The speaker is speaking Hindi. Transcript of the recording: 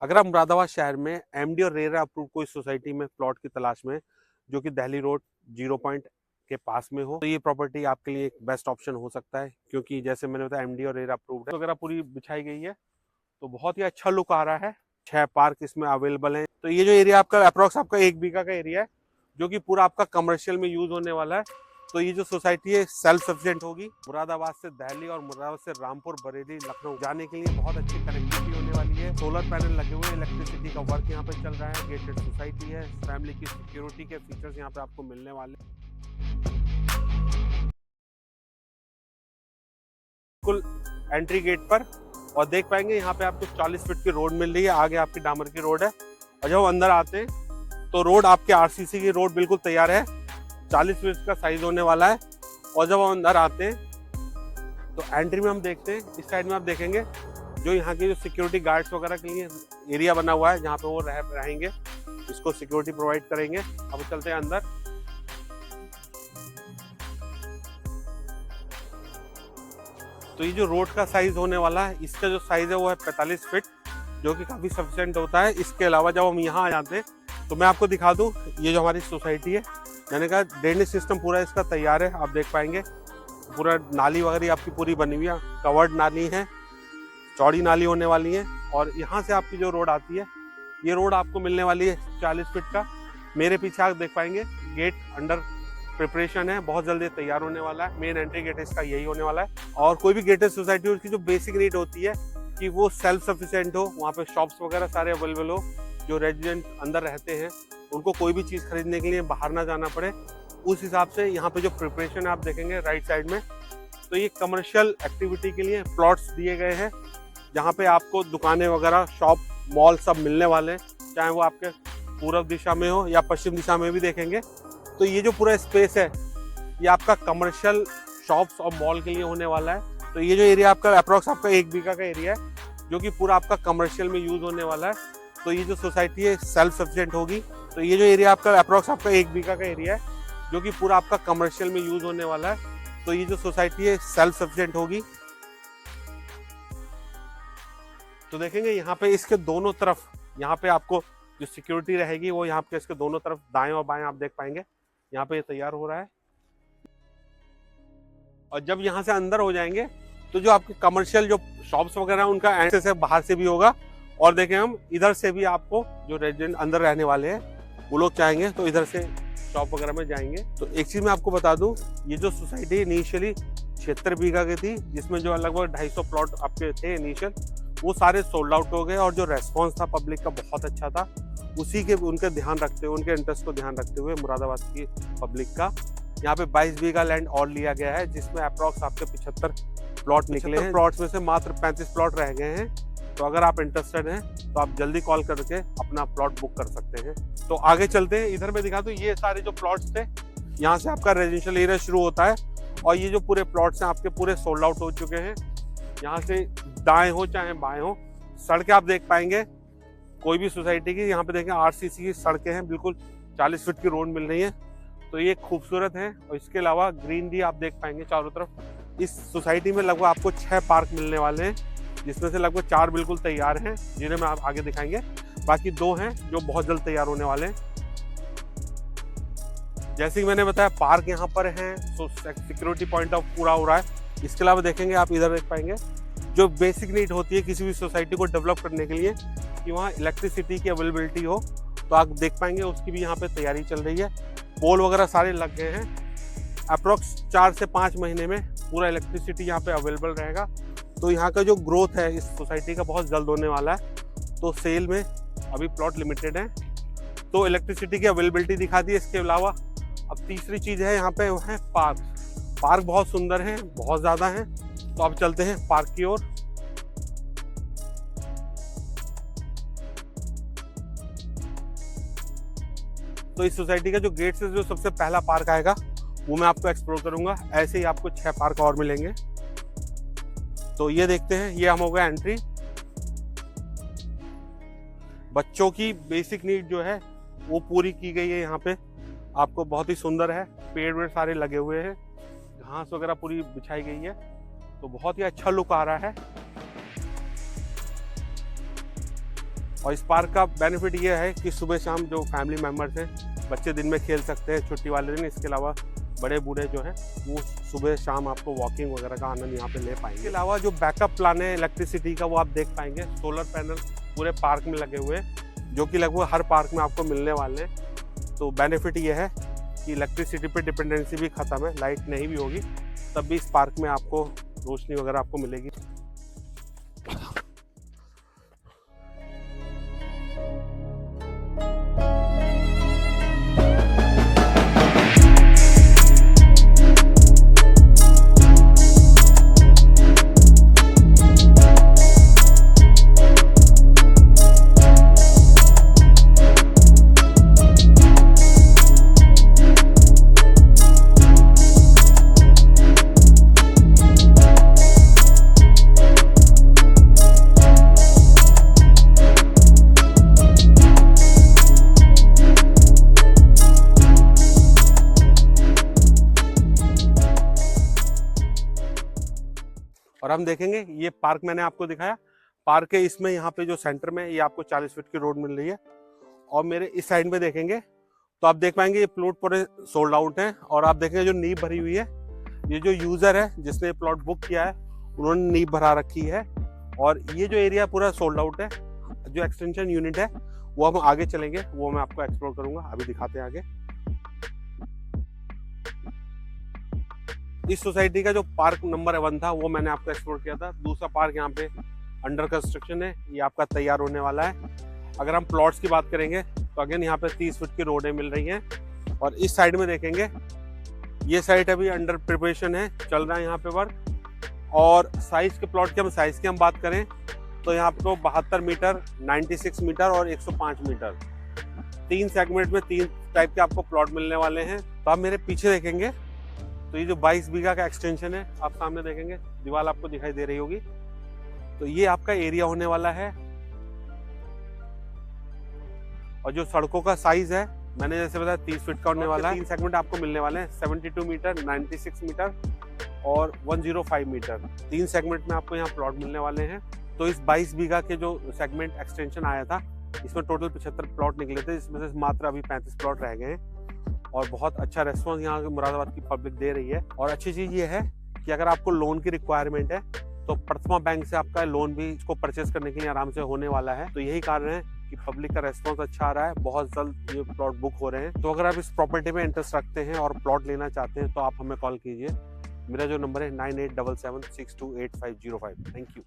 अगर आप मुरादाबाद शहर में एमडी और रेरा अप्रूव कोई सोसाइटी में प्लॉट की तलाश में जो कि दिल्ली रोड 0 पॉइंट के पास में हो तो ये प्रॉपर्टी आपके लिए एक बेस्ट ऑप्शन हो सकता है, क्योंकि जैसे मैंने बताया एमडी और रेरा अप्रूव्ड है वगैरह पूरी बिछाई गई है तो बहुत ही अच्छा लुक आ रहा है। 6 पार्क इसमें अवेलेबल है। तो ये जो एरिया आपका अप्रोक्स आपका 1 बीघा का एरिया है जो कि पूरा आपका कमर्शियल में यूज होने वाला है। तो ये जो सोसाइटी है सेल्फ सफिशिएंट होगी। मुरादाबाद से दिल्ली और मुरादाबाद से रामपुर, बरेली, लखनऊ जाने के लिए बहुत अच्छी कनेक्टिविटी होने वाली है। सोलर पैनल लगे हुए हैं, इलेक्ट्रिसिटी का वर्क यहाँ पे चल रहा है, गेटेड सोसाइटी है, फैमिली की सिक्योरिटी के फीचर्स यहाँ पे आपको मिलने वाले हैं। बिल्कुल एंट्री गेट पर और देख पाएंगे यहाँ पे आपको 40 फीट की रोड मिल रही है। आगे आपकी डामर की रोड है और जब अंदर आते हैं तो रोड आपके आरसीसी की रोड बिल्कुल तैयार है। 40 फीट का साइज होने वाला है। और जब हम अंदर आते हैं तो एंट्री में हम देखते हैं इस साइड में आप देखेंगे जो यहाँ के जो सिक्योरिटी गार्ड्स वगैरह के लिए एरिया बना हुआ है जहाँ पे वो रहेंगे, इसको सिक्योरिटी प्रोवाइड करेंगे। अब चलते हैं अंदर। तो ये जो रोड का साइज होने वाला है इसका जो साइज है वो है 45 फीट, जो कि काफी सफिशिएंट होता है। इसके अलावा जब हम यहाँ आ जाते हैं तो मैं आपको दिखा दूं ये जो हमारी सोसाइटी है, मैंने कहा ड्रेनेज सिस्टम पूरा इसका तैयार है। आप देख पाएंगे पूरा नाली वगैरह आपकी पूरी बनी हुई है, कवर्ड नाली है, चौड़ी नाली होने वाली है। और यहाँ से आपकी जो रोड आती है ये रोड आपको मिलने वाली है 40 फीट का। मेरे पीछे आप देख पाएंगे गेट अंडर प्रिपरेशन है, बहुत जल्दी तैयार होने वाला है। मेन एंट्री गेट इसका यही होने वाला है। और कोई भी गेटेड सोसाइटी उसकी जो बेसिक नीड होती है कि वो सेल्फ सफिशिएंट हो, वहाँ पे शॉप्स वगैरह सारे अवेलेबल हो, जो रेजिडेंट अंदर रहते हैं उनको कोई भी चीज़ खरीदने के लिए बाहर ना जाना पड़े, उस हिसाब से यहाँ पे जो प्रिपरेशन है आप देखेंगे राइट साइड में। तो ये कमर्शियल एक्टिविटी के लिए प्लॉट्स दिए गए हैं जहाँ पे आपको दुकानें वगैरह, शॉप, मॉल सब मिलने वाले हैं, चाहे वो आपके पूर्व दिशा में हो या पश्चिम दिशा में भी देखेंगे। तो ये जो पूरा स्पेस है ये आपका कमर्शियल शॉप्स और मॉल के लिए होने वाला है। तो ये जो एरिया आपका अप्रोक्स आपका 1 बीघा का एरिया है जो कि पूरा आपका कमर्शियल में यूज होने वाला है। तो ये जो सोसाइटी है सेल्फ सफिशिएंट होगी। तो ये जो एरिया आपका अप्रोक्स आपका 1 बीघा का एरिया है जो कि पूरा आपका कमर्शियल में यूज होने वाला है। तो ये जो सोसाइटी है सेल्फ सफिशिएंट होगी। तो देखेंगे यहाँ पे इसके दोनों तरफ यहाँ पे आपको जो सिक्योरिटी रहेगी वो यहाँ पे इसके दोनों तरफ दाएं और बाएं आप देख पाएंगे यहाँ पे ये तैयार हो रहा है। और जब यहाँ से अंदर हो जाएंगे तो जो आपके कमर्शियल जो शॉप्स वगैरह उनका एक्सेस है बाहर से भी होगा। और देखें हम इधर से भी आपको जो रेजिडेंट अंदर रहने वाले हैं वो लोग चाहेंगे तो इधर से शॉप वगैरह में जाएंगे। तो एक चीज मैं आपको बता दूं, ये जो सोसाइटी इनिशियली 76 बीघा की थी जिसमें जो लगभग 250 प्लॉट आपके थे इनिशियल, वो सारे सोल्ड आउट हो गए। और जो रेस्पॉन्स था पब्लिक का बहुत अच्छा था, उसी के उनके ध्यान रखते हुए, उनके इंटरेस्ट को ध्यान रखते हुए मुरादाबाद की पब्लिक का यहाँ पे 22 बीघा लैंड और लिया गया है जिसमें अप्रॉक्स आपके 75 प्लॉट निकले हैं। प्लॉट्स में से मात्र 35 प्लॉट रह गए हैं। तो अगर आप इंटरेस्टेड हैं तो आप जल्दी कॉल करके अपना प्लॉट बुक कर सकते हैं। तो आगे चलते हैं, इधर मैं दिखा दूं ये सारे जो प्लॉट्स थे, यहाँ से आपका रेजिडेंशियल एरिया शुरू होता है और ये जो पूरे प्लॉट्स हैं आपके पूरे सोल्ड आउट हो चुके हैं। यहाँ से दाएं हो चाहे बाएं हो, सड़कें आप देख पाएंगे कोई भी सोसाइटी की, यहाँ पे देखें आरसीसी की सड़कें हैं, बिल्कुल 40 फीट की रोड मिल रही है। तो ये खूबसूरत है। और इसके अलावा ग्रीनरी आप देख पाएंगे चारों तरफ। इस सोसाइटी में लगभग आपको 6 पार्क मिलने वाले हैं जिसमें से लगभग 4 बिल्कुल तैयार हैं जिन्हें मैं आप आगे दिखाएंगे, बाकी 2 हैं जो बहुत जल्द तैयार होने वाले हैं। जैसे कि मैंने बताया पार्क यहाँ पर हैं, तो सिक्योरिटी पॉइंट ऑफ पूरा हो रहा है। इसके अलावा देखेंगे आप इधर देख पाएंगे जो बेसिक नीड होती है किसी भी सोसाइटी को डेवलप करने के लिए कि वहाँ इलेक्ट्रिसिटी की अवेलेबिलिटी हो, तो आप देख पाएंगे उसकी भी यहाँ पे तैयारी चल रही है। पोल वगैरह सारे लग गए हैं। अप्रोक्स 4 से 5 महीने में पूरा इलेक्ट्रिसिटी यहाँ पे अवेलेबल रहेगा। तो यहाँ का जो ग्रोथ है इस सोसाइटी का बहुत जल्द होने वाला है। तो सेल में अभी प्लॉट लिमिटेड है। तो इलेक्ट्रिसिटी की अवेलेबिलिटी दिखा दी। इसके अलावा अब तीसरी चीज़ है यहाँ पे वो है पार्क। पार्क बहुत सुंदर है, बहुत ज़्यादा है। तो अब चलते हैं पार्क की ओर। तो इस सोसाइटी का जो गेट से जो सबसे पहला पार्क आएगा वो मैं आपको एक्सप्लोर करूंगा। ऐसे ही आपको 6 पार्क और मिलेंगे। तो ये देखते हैं, ये हम हो गया एंट्री। बच्चों की बेसिक नीड जो है वो पूरी की गई है यहाँ पे। आपको बहुत ही सुंदर है, पेड़ वेड़ सारे लगे हुए हैं, घास वगैरह पूरी बिछाई गई है। तो बहुत ही अच्छा लुक आ रहा है। और इस पार्क का बेनिफिट ये है कि सुबह शाम जो फैमिली मेम्बर्स हैं, बच्चे दिन में खेल सकते हैं छुट्टी वाले दिन। इसके अलावा बड़े बूढ़े जो हैं वो सुबह शाम आपको वॉकिंग वगैरह का आनंद यहाँ पे ले पाएंगे। इसके अलावा जो बैकअप प्लान है इलेक्ट्रिसिटी का वो आप देख पाएंगे। सोलर पैनल पूरे पार्क में लगे हुए हैं, जो कि लगभग हर पार्क में आपको मिलने वाले हैं। तो बेनिफिट ये है कि इलेक्ट्रिसिटी पे डिपेंडेंसी भी ख़त्म है, लाइट नहीं भी होगी तब भी इस पार्क में आपको रोशनी वगैरह आपको मिलेगी। और हम देखेंगे ये पार्क मैंने आपको दिखाया, पार्क के इसमें यहाँ पे जो सेंटर में ये आपको 40 फीट की रोड मिल रही है। और मेरे इस साइड में देखेंगे तो आप देख पाएंगे ये प्लॉट पूरे सोल्ड आउट हैं। और आप देखेंगे जो नींव भरी हुई है, ये जो यूजर है जिसने प्लॉट बुक किया है उन्होंने नींव भरा रखी है। और ये जो एरिया पूरा सोल्ड आउट है। जो एक्सटेंशन यूनिट है वो हम आगे चलेंगे, वो मैं आपको एक्सप्लोर करूंगा। अभी दिखाते हैं आगे। इस सोसाइटी का जो पार्क नंबर 1 था वो मैंने आपको एक्सप्लोर किया था। दूसरा पार्क यहाँ पे अंडर कंस्ट्रक्शन है, ये आपका तैयार होने वाला है। अगर हम प्लॉट्स की बात करेंगे तो अगेन यहाँ पे 30 फीट की रोडें मिल रही हैं। और इस साइड में देखेंगे ये साइड अभी अंडर प्रिपरेशन है, चल रहा है यहाँ पे वर्क। और साइज के प्लॉट की हम बात करें तो यहाँ आपको 72 मीटर, 96 मीटर और 105 मीटर 3 सेगमेंट में 3 टाइप के आपको प्लॉट मिलने वाले हैं। तो आप मेरे पीछे देखेंगे तो ये जो 22 बीघा का एक्सटेंशन है, आप सामने देखेंगे दीवार आपको दिखाई दे रही होगी। तो ये आपका एरिया होने वाला है। और जो सड़कों का साइज है मैंने जैसे बताया 30 फीट का होने वाला है। 3 सेगमेंट आपको मिलने वाले हैं, 72 मीटर, 96 मीटर और 105 मीटर 3 सेगमेंट में आपको यहाँ प्लॉट मिलने वाले हैं। तो इस 22 बीघा के जो सेगमेंट एक्सटेंशन आया था इसमें टोटल 75 प्लॉट निकले थे, जिसमें से मात्र अभी 35 प्लॉट रह गए हैं। और बहुत अच्छा रेस्पॉन्स यहाँ मुरादाबाद की पब्लिक दे रही है। और अच्छी चीज़ ये है कि अगर आपको लोन की रिक्वायरमेंट है तो प्रथमा बैंक से आपका लोन भी इसको परचेस करने के लिए आराम से होने वाला है। तो यही कारण है कि पब्लिक का रेस्पॉन्स अच्छा आ रहा है, बहुत जल्द ये प्लॉट बुक हो रहे हैं। तो अगर आप इस प्रॉपर्टी में इंटरेस्ट रखते हैं और प्लॉट लेना चाहते हैं तो आप हमें कॉल कीजिए। मेरा जो नंबर है 9877628505। Thank you.